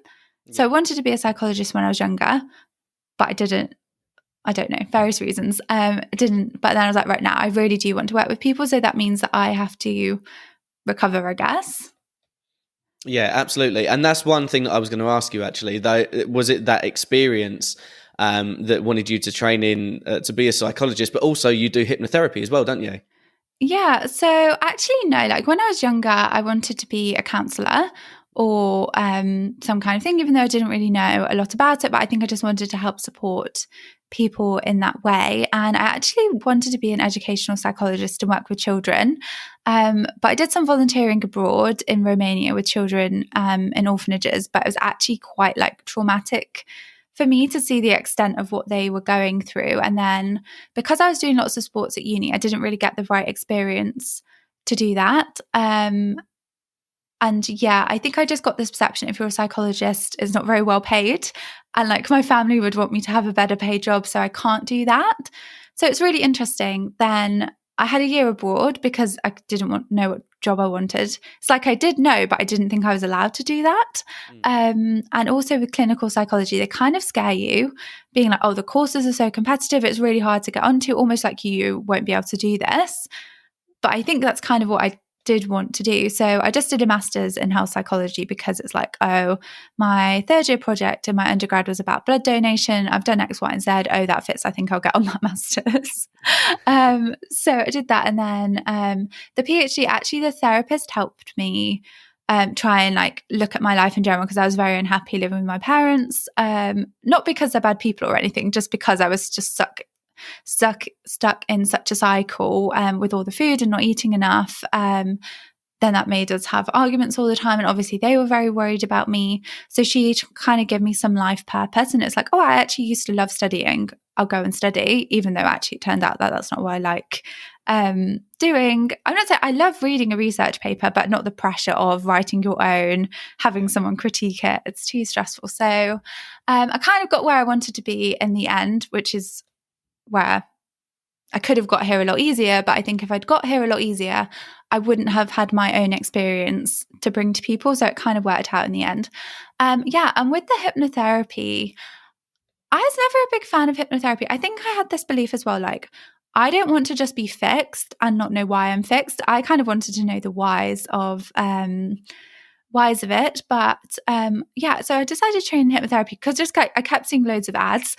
So I Yeah. wanted to be a psychologist when I was younger, but I didn't. I don't know, various reasons. Didn't. But then I was like, right now, I really do want to work with people. So that means that I have to recover, I guess. Yeah, absolutely. And that's one thing that I was going to ask you actually, though. Was it that experience that wanted you to train in to be a psychologist, but also you do hypnotherapy as well, don't you? Yeah. So actually, no, like when I was younger, I wanted to be a counselor or some kind of thing, even though I didn't really know a lot about it. But I think I just wanted to help support people in that way. And I actually wanted to be an educational psychologist and work with children. But I did some volunteering abroad in Romania with children in orphanages, but it was actually quite like traumatic for me to see the extent of what they were going through. And then because I was doing lots of sports at uni, I didn't really get the right experience to do that. And yeah, I think I just got this perception if you're a psychologist, it's not very well paid. And like my family would want me to have a better paid job, so I can't do that. So it's really interesting. Then I had a year abroad because I didn't know what job I wanted. It's like I did know, but I didn't think I was allowed to do that. And also with clinical psychology, they kind of scare you, being like, oh, the courses are so competitive, it's really hard to get onto, almost like you won't be able to do this. But I think that's kind of what I did want to do. So I just did a master's in health psychology because it's like, oh, my third year project in my undergrad was about blood donation. I've done X, Y, and Z. Oh, that fits. I think I'll get on that master's. So I did that. And then the PhD, actually, the therapist helped me try and like look at my life in general because I was very unhappy living with my parents. Not because they're bad people or anything, just because I was just stuck in such a cycle with all the food and not eating enough. Then that made us have arguments all the time. And obviously they were very worried about me. So she kind of gave me some life purpose. And it's like, oh, I actually used to love studying. I'll go and study, even though actually it turned out that that's not what I like doing. I'm not saying I love reading a research paper, but not the pressure of writing your own, having someone critique it. It's too stressful. So I kind of got where I wanted to be in the end, which is where I could have got here a lot easier. But I think if I'd got here a lot easier, I wouldn't have had my own experience to bring to people. So it kind of worked out in the end. Yeah. And with the hypnotherapy, I was never a big fan of hypnotherapy. I think I had this belief as well, like, I don't want to just be fixed and not know why I'm fixed. I kind of wanted to know the whys of it. But yeah, so I decided to train in hypnotherapy because I kept seeing loads of ads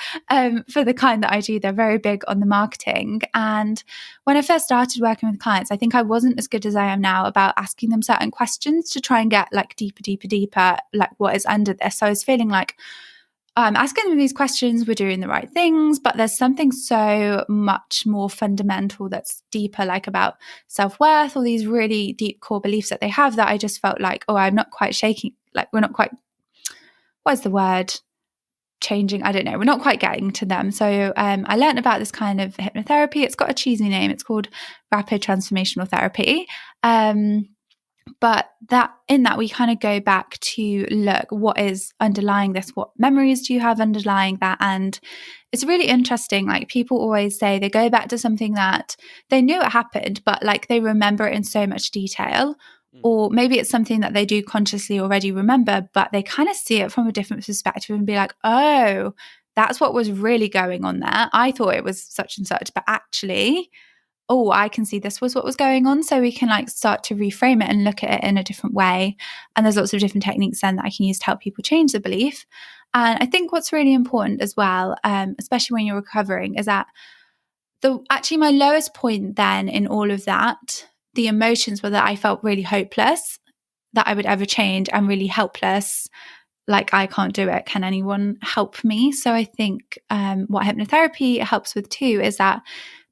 for the kind that I do. They're very big on the marketing. And when I first started working with clients, I think I wasn't as good as I am now about asking them certain questions to try and get like deeper, like what is under this. So I was feeling like I'm asking them these questions, we're doing the right things, but there's something so much more fundamental that's deeper, like about self-worth or these really deep core beliefs that they have that I just felt like, oh, I'm not quite shaking, like we're not quite, what's the word? Changing, I don't know, we're not quite getting to them. So I learned about this kind of hypnotherapy. It's got a cheesy name. It's called rapid transformational therapy. But that we kind of go back to look what is underlying this, what memories do you have underlying that? And it's really interesting. Like people always say they go back to something that they knew it happened, but like they remember it in so much detail. Or maybe it's something that they do consciously already remember, but they kind of see it from a different perspective and be like, oh, that's what was really going on there. I thought it was such and such, but actually, oh, I can see this was what was going on. So we can like start to reframe it and look at it in a different way. And there's lots of different techniques then that I can use to help people change the belief. And I think what's really important as well, especially when you're recovering, is that actually my lowest point then in all of that, the emotions were that I felt really hopeless that I would ever change and really helpless. Like, I can't do it. Can anyone help me? So I think what hypnotherapy helps with too is that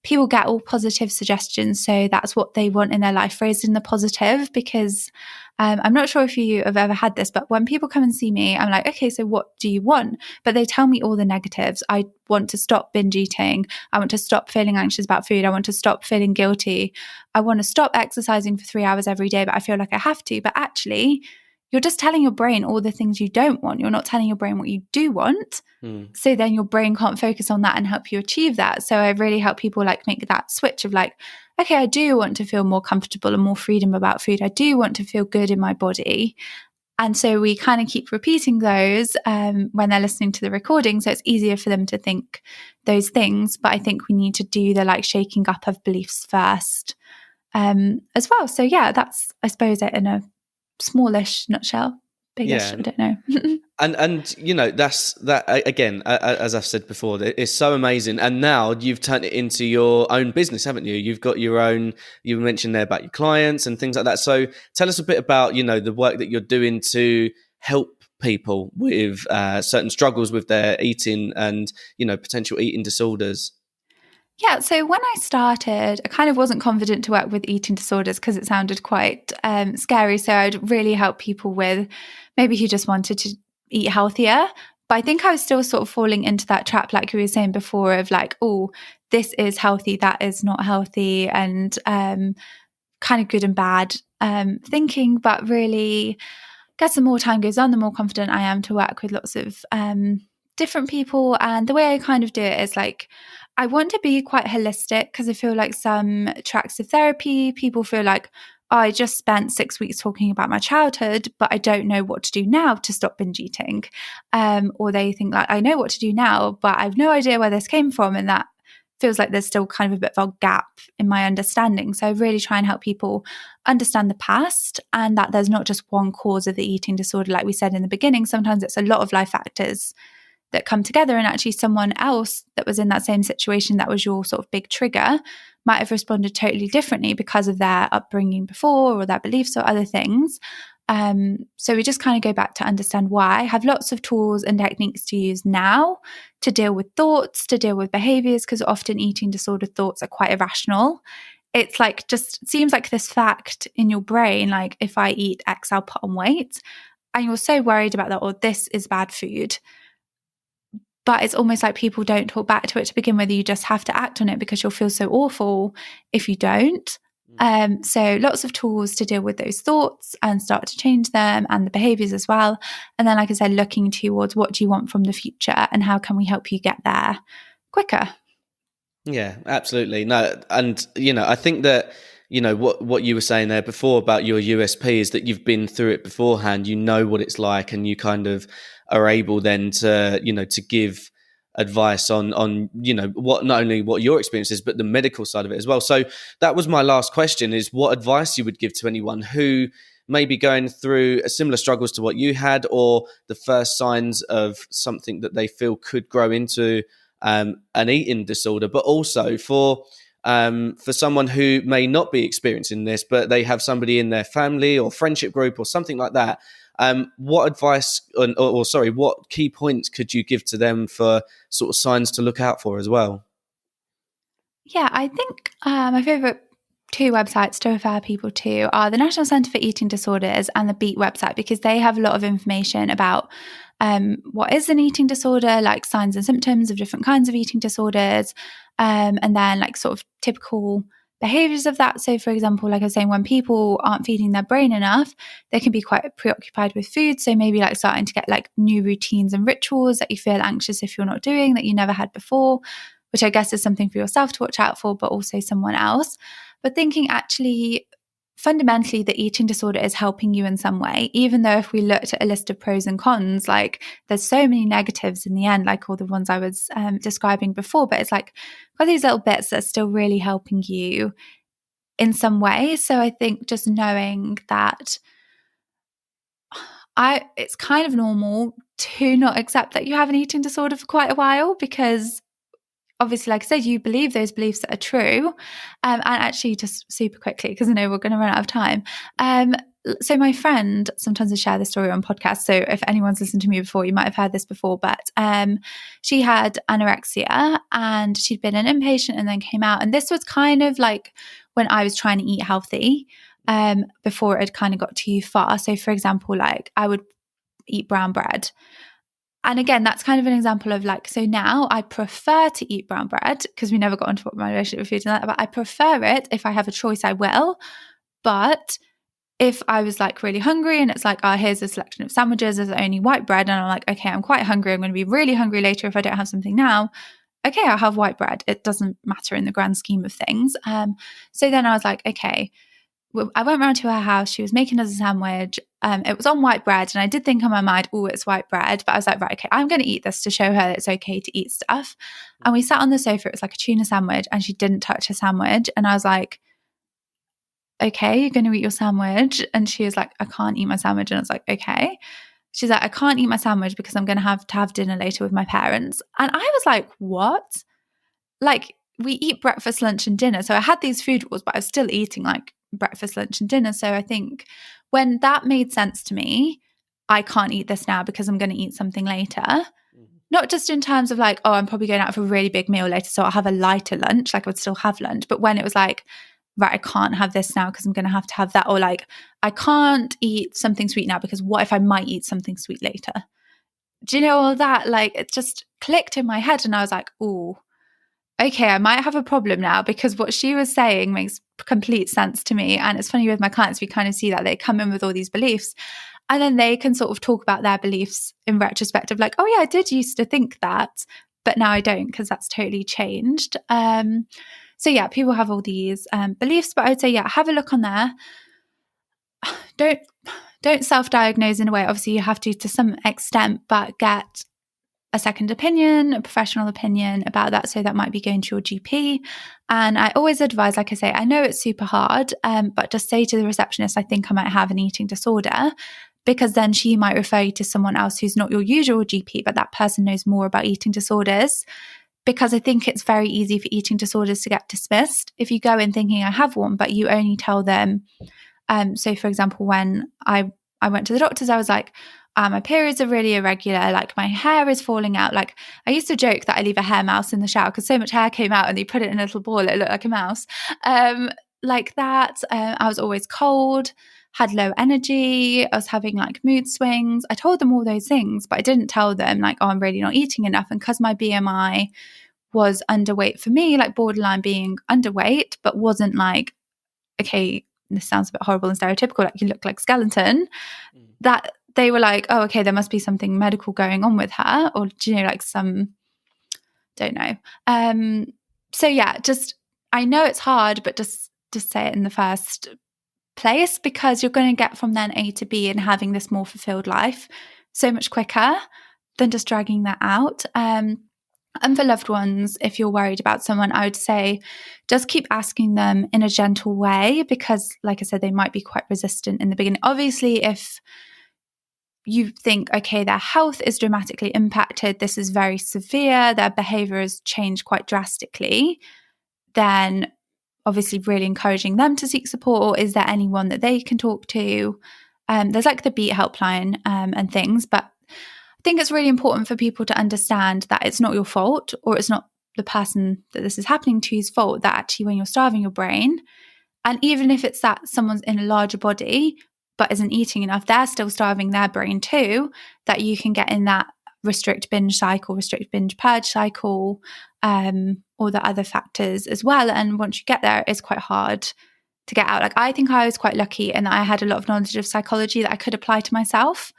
people get all positive suggestions. So that's what they want in their life, phrased in the positive, because I'm not sure if you have ever had this, but when people come and see me, I'm like, okay, so what do you want? But they tell me all the negatives. I want to stop binge eating. I want to stop feeling anxious about food. I want to stop feeling guilty. I want to stop exercising for 3 hours every day, but I feel like I have to. But actually, you're just telling your brain all the things you don't want. You're not telling your brain what you do want. So then your brain can't focus on that and help you achieve that. So I really help people like make that switch of like, okay, I do want to feel more comfortable and more freedom about food. I do want to feel good in my body. And so we kind of keep repeating those when they're listening to the recording. So it's easier for them to think those things. But I think we need to do the like shaking up of beliefs first as well. So yeah, that's, I suppose, it in a smallish nutshell. Biggish, Yeah. I don't know. And you know, that's that again, as I've said before, it's so amazing. And now you've turned it into your own business, haven't you? You've got your own, you mentioned there about your clients and things like that. So tell us a bit about, you know, the work that you're doing to help people with certain struggles with their eating and, you know, potential eating disorders. Yeah, so when I started, I kind of wasn't confident to work with eating disorders because it sounded quite scary. So I'd really help people with maybe who just wanted to eat healthier. But I think I was still sort of falling into that trap, like we were saying before, of like, oh, this is healthy, that is not healthy, and kind of good and bad thinking. But really, I guess the more time goes on, the more confident I am to work with lots of different people. And the way I kind of do it is like, I want to be quite holistic because I feel like some tracks of therapy, people feel like, oh, I just spent 6 weeks talking about my childhood, but I don't know what to do now to stop binge eating. Or they think like, I know what to do now, but I have no idea where this came from. And that feels like there's still kind of a bit of a gap in my understanding. So I really try and help people understand the past and that there's not just one cause of the eating disorder. Like we said in the beginning, sometimes it's a lot of life factors that come together, and actually someone else that was in that same situation that was your sort of big trigger might have responded totally differently because of their upbringing before or their beliefs or other things. So we just kind of go back to understand why. I have lots of tools and techniques to use now to deal with thoughts, to deal with behaviors, because often eating disorder thoughts are quite irrational. It's like just seems like this fact in your brain, like if I eat X, I'll put on weight. And you're so worried about that, or this is bad food. But it's almost like people don't talk back to it to begin with. You just have to act on it because you'll feel so awful if you don't. So lots of tools to deal with those thoughts and start to change them, and the behaviors as well. And then, like I said, looking towards what do you want from the future and how can we help you get there quicker. Yeah, absolutely. No, and you know, I think that, you know, what you were saying there before about your USP is that you've been through it beforehand. You know what it's like, and you kind of are able then to, you know, to give advice on you know what, not only what your experience is but the medical side of it as well. So that was my last question: is what advice you would give to anyone who may be going through similar struggles to what you had, or the first signs of something that they feel could grow into an eating disorder, but also for someone who may not be experiencing this, but they have somebody in their family or friendship group or something like that. What advice, or sorry, what key points could you give to them for sort of signs to look out for as well? Yeah, I think my favourite two websites to refer people to are the National Centre for Eating Disorders and the Beat website, because they have a lot of information about what is an eating disorder, like signs and symptoms of different kinds of eating disorders, and then like sort of typical behaviors of that. So, for example, like I was saying, when people aren't feeding their brain enough, they can be quite preoccupied with food. So maybe like starting to get like new routines and rituals that you feel anxious if you're not doing, that you never had before, which I guess is something for yourself to watch out for, but also someone else. But thinking actually, fundamentally, the eating disorder is helping you in some way, even though if we looked at a list of pros and cons, like there's so many negatives in the end, like all the ones I was describing before, but it's like got these little bits that are still really helping you in some way. So I think just knowing that it's kind of normal to not accept that you have an eating disorder for quite a while, because obviously, like I said, you believe those beliefs that are true. And actually, just super quickly, because I know we're going to run out of time. So my friend, sometimes I share this story on podcasts. So if anyone's listened to me before, you might have heard this before, but she had anorexia and she'd been an inpatient and then came out. And this was kind of like when I was trying to eat healthy before it had kind of got too far. So for example, like I would eat brown bread. And again, that's kind of an example of like, so now I prefer to eat brown bread, because we never got into what my relationship with food is like, but I prefer it. If I have a choice, I will. But if I was like really hungry and it's like, oh, here's a selection of sandwiches, there's only white bread, and I'm like, okay, I'm quite hungry, I'm going to be really hungry later if I don't have something now. Okay, I'll have white bread. It doesn't matter in the grand scheme of things. So then I was like, okay, I went round to her house. She was making us a sandwich. It was on white bread. And I did think in my mind, oh, it's white bread. But I was like, right, okay, I'm going to eat this to show her that it's okay to eat stuff. And we sat on the sofa. It was like a tuna sandwich and she didn't touch her sandwich. And I was like, okay, you're going to eat your sandwich. And she was like, I can't eat my sandwich. And I was like, okay. She's like, I can't eat my sandwich because I'm going to have dinner later with my parents. And I was like, what? Like, we eat breakfast, lunch, and dinner. So I had these food rules, but I was still eating like breakfast, lunch, and dinner. So I think when that made sense to me, I can't eat this now because I'm going to eat something later. Not just in terms of like, oh, I'm probably going out for a really big meal later, so I'll have a lighter lunch, like I would still have lunch. But when it was like, right, I can't have this now because I'm going to have that. Or like, I can't eat something sweet now because what if I might eat something sweet later? Do you know all that? Like, it just clicked in my head and I was like, oh, okay, I might have a problem now because what she was saying makes complete sense to me. And it's funny with my clients, we kind of see that they come in with all these beliefs and then they can sort of talk about their beliefs in retrospect of like, oh yeah, I did used to think that, but now I don't because that's totally changed. So yeah, people have all these beliefs, but I would say, yeah, have a look on there. Don't self-diagnose in a way. Obviously you have to some extent, but get a second opinion, a professional opinion about that. So that might be going to your GP. And I always advise, like I say, I know it's super hard, but just say to the receptionist, I think I might have an eating disorder, because then she might refer you to someone else who's not your usual GP, but that person knows more about eating disorders. Because I think it's very easy for eating disorders to get dismissed. If you go in thinking I have one, but you only tell them, so for example, when I went to the doctors, I was like, my periods are really irregular, like my hair is falling out. Like I used to joke that I leave a hair mouse in the shower because so much hair came out and they put it in a little ball, it looked like a mouse. Like that. I was always cold, had low energy, I was having like mood swings. I told them all those things, but I didn't tell them like, oh, I'm really not eating enough. And because my BMI was underweight for me, like borderline being underweight, but wasn't like, okay, this sounds a bit horrible and stereotypical, like you look like skeleton, that they were like, oh, okay, there must be something medical going on with her, or do you know, like some, don't know. So yeah, just, I know it's hard, but just say it in the first place, because you're going to get from then A to B and having this more fulfilled life so much quicker than just dragging that out. And for loved ones, if you're worried about someone, I would say just keep asking them in a gentle way, because like I said, they might be quite resistant in the beginning. Obviously, if you think, okay, their health is dramatically impacted, this is very severe, their behavior has changed quite drastically, then obviously really encouraging them to seek support. Or is there anyone that they can talk to? There's like the Beat helpline and things, but I think it's really important for people to understand that it's not your fault, or it's not the person that this is happening to's fault, that actually when you're starving your brain, and even if it's that someone's in a larger body but isn't eating enough, they're still starving their brain too, that you can get in that restrict binge cycle, restrict binge purge cycle, or the other factors as well. And once you get there, it's quite hard to get out. Like I think I was quite lucky in that I had a lot of knowledge of psychology that I could apply to myself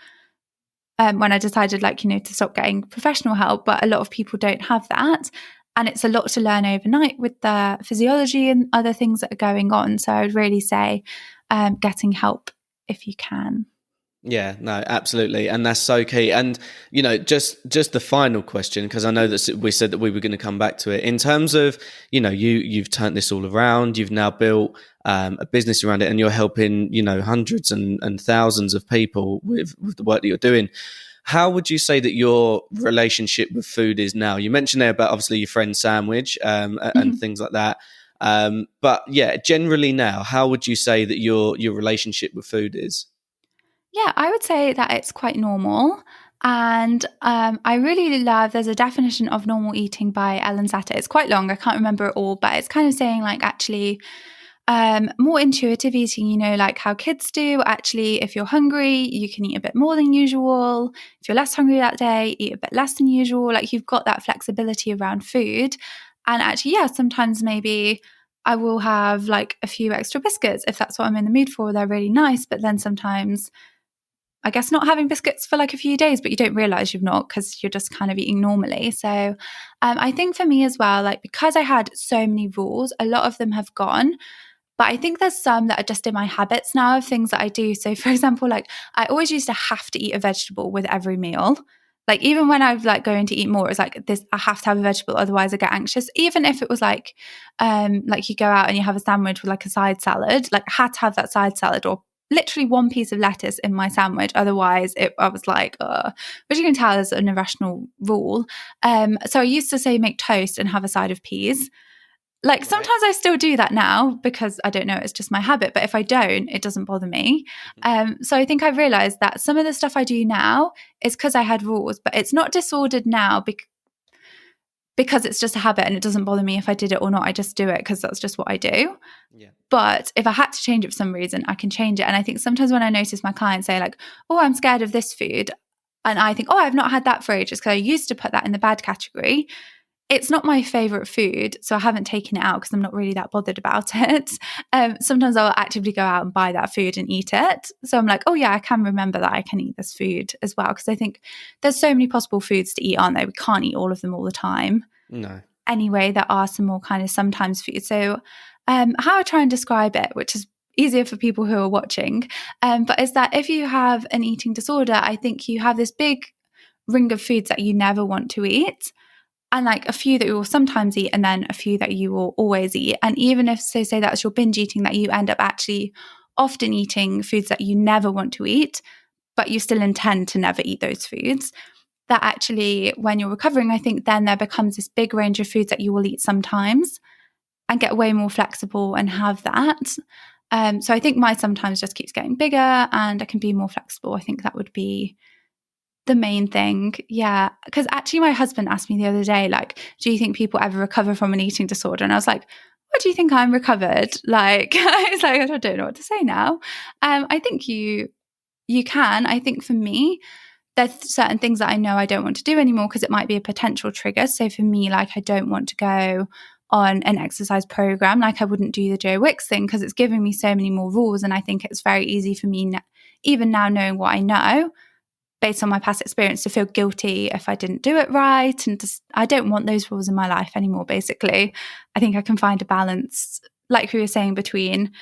when I decided, like, you know, to stop getting professional help. But a lot of people don't have that. And it's a lot to learn overnight with the physiology and other things that are going on. So I would really say getting help if you can. Yeah, no, absolutely. And that's so key. And, you know, just the final question, because I know that we said that we were going to come back to it, in terms of, you know, you've turned this all around, you've now built a business around it, and you're helping, you know, hundreds and thousands of people with the work that you're doing. How would you say that your relationship with food is now? You mentioned there about obviously your friend sandwich and things like that. But yeah, generally now, how would you say that your relationship with food is? Yeah, I would say that it's quite normal. And I really love, there's a definition of normal eating by Ellen Satter. It's quite long, I can't remember it all, but it's kind of saying like actually more intuitive eating, you know, like how kids do. Actually, if you're hungry, you can eat a bit more than usual. If you're less hungry that day, eat a bit less than usual. Like you've got that flexibility around food. And actually, yeah, sometimes maybe I will have like a few extra biscuits if that's what I'm in the mood for. They're really nice. But then sometimes I guess not having biscuits for like a few days, but you don't realize you've not because you're just kind of eating normally. So I think for me as well, like because I had so many rules, a lot of them have gone. But I think there's some that are just in my habits now of things that I do. So for example, like I always used to have to eat a vegetable with every meal. Like even when I've like going to eat more, it's like this, I have to have a vegetable, otherwise I get anxious. Even if it was like you go out and you have a sandwich with like a side salad, like I had to have that side salad or literally one piece of lettuce in my sandwich. Otherwise I was like, which you can tell is an irrational rule. So I used to say make toast and have a side of peas. Like sometimes I still do that now because I don't know, it's just my habit. But if I don't, it doesn't bother me. So I think I've realized that some of the stuff I do now is because I had rules, but it's not disordered now because it's just a habit and it doesn't bother me if I did it or not. I just do it because that's just what I do. Yeah. But if I had to change it for some reason, I can change it. And I think sometimes when I notice my clients say like, oh, I'm scared of this food. And I think, oh, I've not had that for ages because I used to put that in the bad category. It's not my favorite food, so I haven't taken it out because I'm not really that bothered about it. Sometimes I'll actively go out and buy that food and eat it. So I'm like, oh yeah, I can remember that I can eat this food as well. Because I think there's so many possible foods to eat, aren't there? We can't eat all of them all the time. No. Anyway, there are some more kind of sometimes foods. So how I try and describe it, which is easier for people who are watching, but is that if you have an eating disorder, I think you have this big ring of foods that you never want to eat. And like a few that you will sometimes eat and then a few that you will always eat. And even if, so say that's your binge eating, that you end up actually often eating foods that you never want to eat, but you still intend to never eat those foods, that actually when you're recovering, I think then there becomes this big range of foods that you will eat sometimes and get way more flexible and have that. So I think my sometimes just keeps getting bigger and I can be more flexible. I think that would be the main thing. Yeah. Because actually my husband asked me the other day, like, do you think people ever recover from an eating disorder? And I was like, what do you think I'm recovered? Like, I was like, I don't know what to say now. I think you can. I think for me, there's certain things that I know I don't want to do anymore because it might be a potential trigger. So for me, like, I don't want to go on an exercise program. Like I wouldn't do the Joe Wicks thing because it's giving me so many more rules. And I think it's very easy for me, even now knowing what I know, based on my past experience, to feel guilty if I didn't do it right. And just, I don't want those rules in my life anymore, basically. I think I can find a balance, like we were saying, between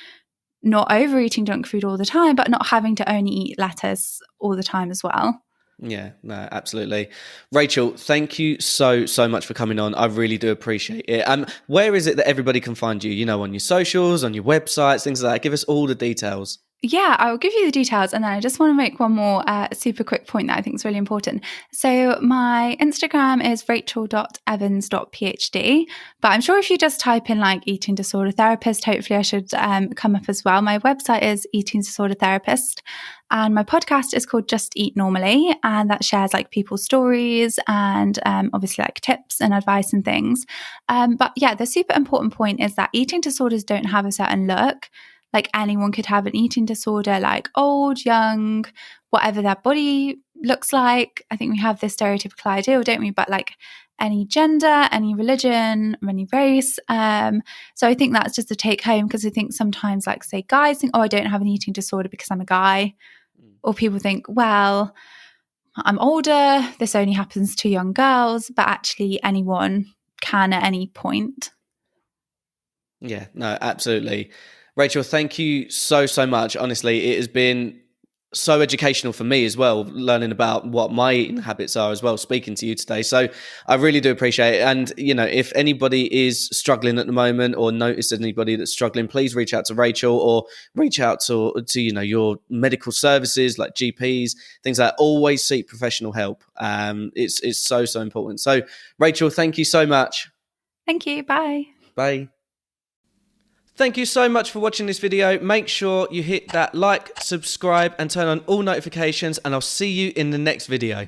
not overeating junk food all the time, but not having to only eat lettuce all the time as well. Yeah, no, absolutely. Rachel, thank you so much for coming on. I really do appreciate it. Where is it that everybody can find you? You know, on your socials, on your websites, things like that. Give us all the details. Yeah, I will give you the details. And then I just want to make one more super quick point that I think is really important. So my Instagram is rachel.evans.phd. But I'm sure if you just type in like eating disorder therapist, hopefully I should come up as well. My website is eating disorder therapist. And my podcast is called Just Eat Normally. And that shares like people's stories and obviously like tips and advice and things. But yeah, the super important point is that eating disorders don't have a certain look. Like anyone could have an eating disorder, like old, young, whatever their body looks like. I think we have this stereotypical ideal, don't we? But like any gender, any religion, or any race. So I think that's just a take home because I think sometimes like say guys think, oh, I don't have an eating disorder because I'm a guy. Or people think, well, I'm older. This only happens to young girls, but actually anyone can at any point. Yeah, no, absolutely. Rachel, thank you so much. Honestly, it has been so educational for me as well, learning about what my eating habits are as well, speaking to you today. So I really do appreciate it. And, you know, if anybody is struggling at the moment or notice anybody that's struggling, please reach out to Rachel or reach out to you know, your medical services like GPs, things like that. Always seek professional help. It's so important. So Rachel, thank you so much. Thank you. Bye. Bye. Thank you so much for watching this video. Make sure you hit that like, subscribe, and turn on all notifications, and I'll see you in the next video.